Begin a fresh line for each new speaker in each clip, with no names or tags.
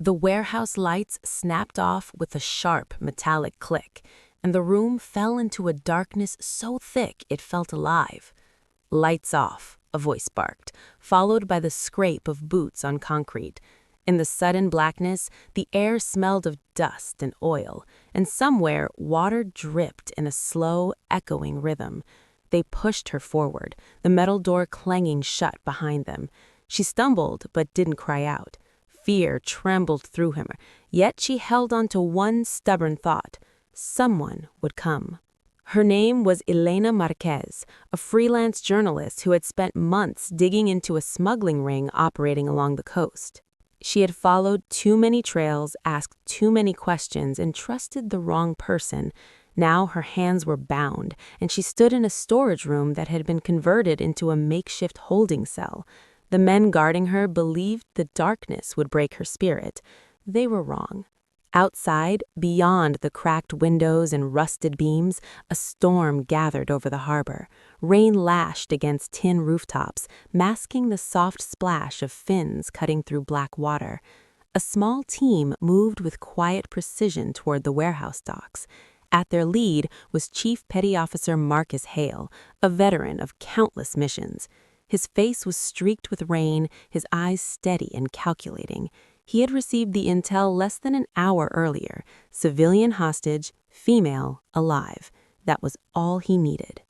The warehouse lights snapped off with a sharp, metallic click, and the room fell into a darkness so thick it felt alive. "Lights off," a voice barked, followed by the scrape of boots on concrete. In the sudden blackness, the air smelled of dust and oil, and somewhere water dripped in a slow, echoing rhythm. They pushed her forward, the metal door clanging shut behind them. She stumbled but didn't cry out. Fear trembled through him, yet she held on to one stubborn thought: someone would come. Her name was Elena Marquez, a freelance journalist who had spent months digging into a smuggling ring operating along the coast. She had followed too many trails, asked too many questions, and trusted the wrong person. Now her hands were bound, and she stood in a storage room that had been converted into a makeshift holding cell. The men guarding her believed the darkness would break her spirit. They were wrong. Outside, beyond the cracked windows and rusted beams, a storm gathered over the harbor. Rain lashed against tin rooftops, masking the soft splash of fins cutting through black water. A small team moved with quiet precision toward the warehouse docks. At their lead was Chief Petty Officer Marcus Hale, a veteran of countless missions. His face was streaked with rain, his eyes steady and calculating. He had received the intel less than an hour earlier. Civilian hostage, female, alive. That was all he needed.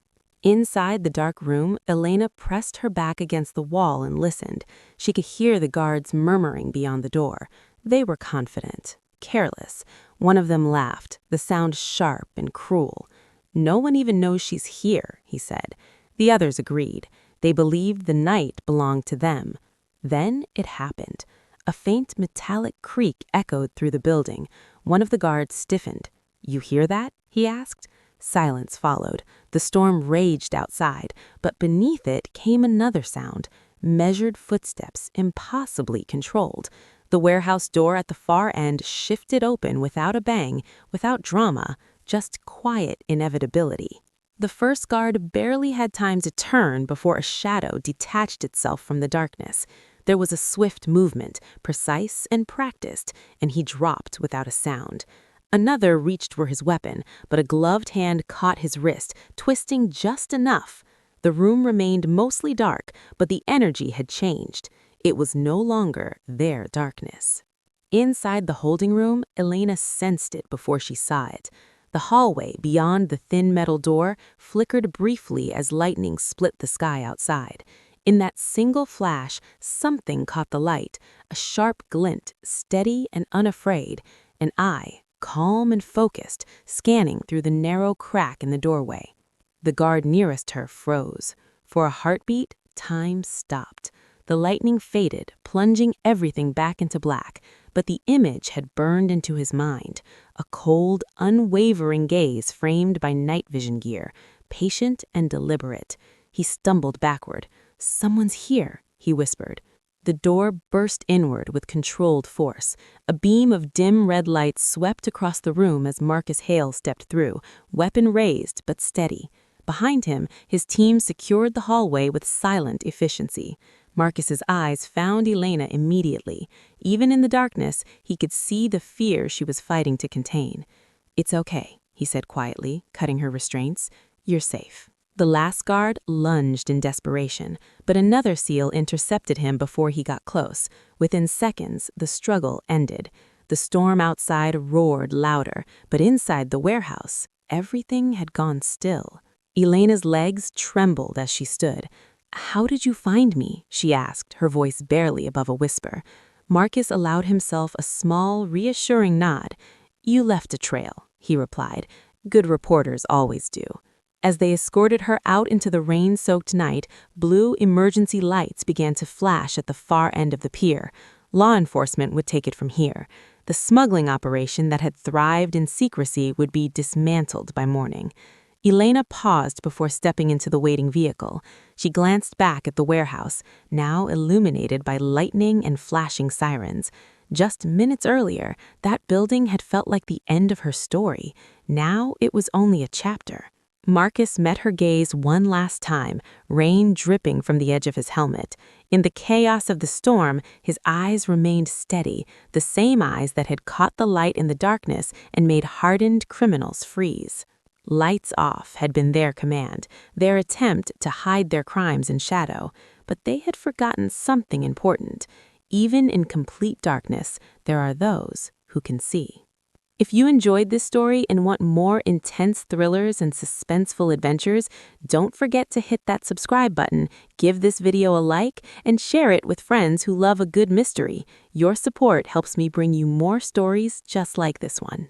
Inside the dark room, Elena pressed her back against the wall and listened. She could hear the guards murmuring beyond the door. They were confident, careless. One of them laughed, the sound sharp and cruel. "No one even knows she's here," he said. The others agreed. They believed the night belonged to them. Then it happened. A faint metallic creak echoed through the building. One of the guards stiffened. "You hear that?" he asked. Silence followed. The storm raged outside, but beneath it came another sound. Measured footsteps, impossibly controlled. The warehouse door at the far end shifted open without a bang, without drama, just quiet inevitability. The first guard barely had time to turn before a shadow detached itself from the darkness. There was a swift movement, precise and practiced, and he dropped without a sound. Another reached for his weapon, but a gloved hand caught his wrist, twisting just enough. The room remained mostly dark, but the energy had changed. It was no longer their darkness. Inside the holding room, Elena sensed it before she saw it. The hallway beyond the thin metal door flickered briefly as lightning split the sky outside. In that single flash, something caught the light, a sharp glint, steady and unafraid, an eye, calm and focused, scanning through the narrow crack in the doorway. The guard nearest her froze. For a heartbeat, time stopped. The lightning faded, plunging everything back into black, but the image had burned into his mind, a cold, unwavering gaze framed by night vision gear, patient and deliberate. He stumbled backward. "Someone's here," he whispered. The door burst inward with controlled force. A beam of dim red light swept across the room as Marcus Hale stepped through, weapon raised but steady. Behind him, his team secured the hallway with silent efficiency. Marcus's eyes found Elena immediately. Even in the darkness, he could see the fear she was fighting to contain. "It's okay," he said quietly, cutting her restraints. "You're safe." The last guard lunged in desperation, but another SEAL intercepted him before he got close. Within seconds, the struggle ended. The storm outside roared louder, but inside the warehouse, everything had gone still. Elena's legs trembled as she stood. "How did you find me?" she asked, her voice barely above a whisper. Marcus allowed himself a small, reassuring nod. "You left a trail," he replied. "Good reporters always do." As they escorted her out into the rain-soaked night, blue emergency lights began to flash at the far end of the pier. Law enforcement would take it from here. The smuggling operation that had thrived in secrecy would be dismantled by morning. Elena paused before stepping into the waiting vehicle. She glanced back at the warehouse, now illuminated by lightning and flashing sirens. Just minutes earlier, that building had felt like the end of her story. Now it was only a chapter. Marcus met her gaze one last time, rain dripping from the edge of his helmet. In the chaos of the storm, his eyes remained steady, the same eyes that had caught the light in the darkness and made hardened criminals freeze. Lights off had been their command, their attempt to hide their crimes in shadow, but they had forgotten something important. Even in complete darkness, there are those who can see. If you enjoyed this story and want more intense thrillers and suspenseful adventures, don't forget to hit that subscribe button, give this video a like, and share it with friends who love a good mystery. Your support helps me bring you more stories just like this one.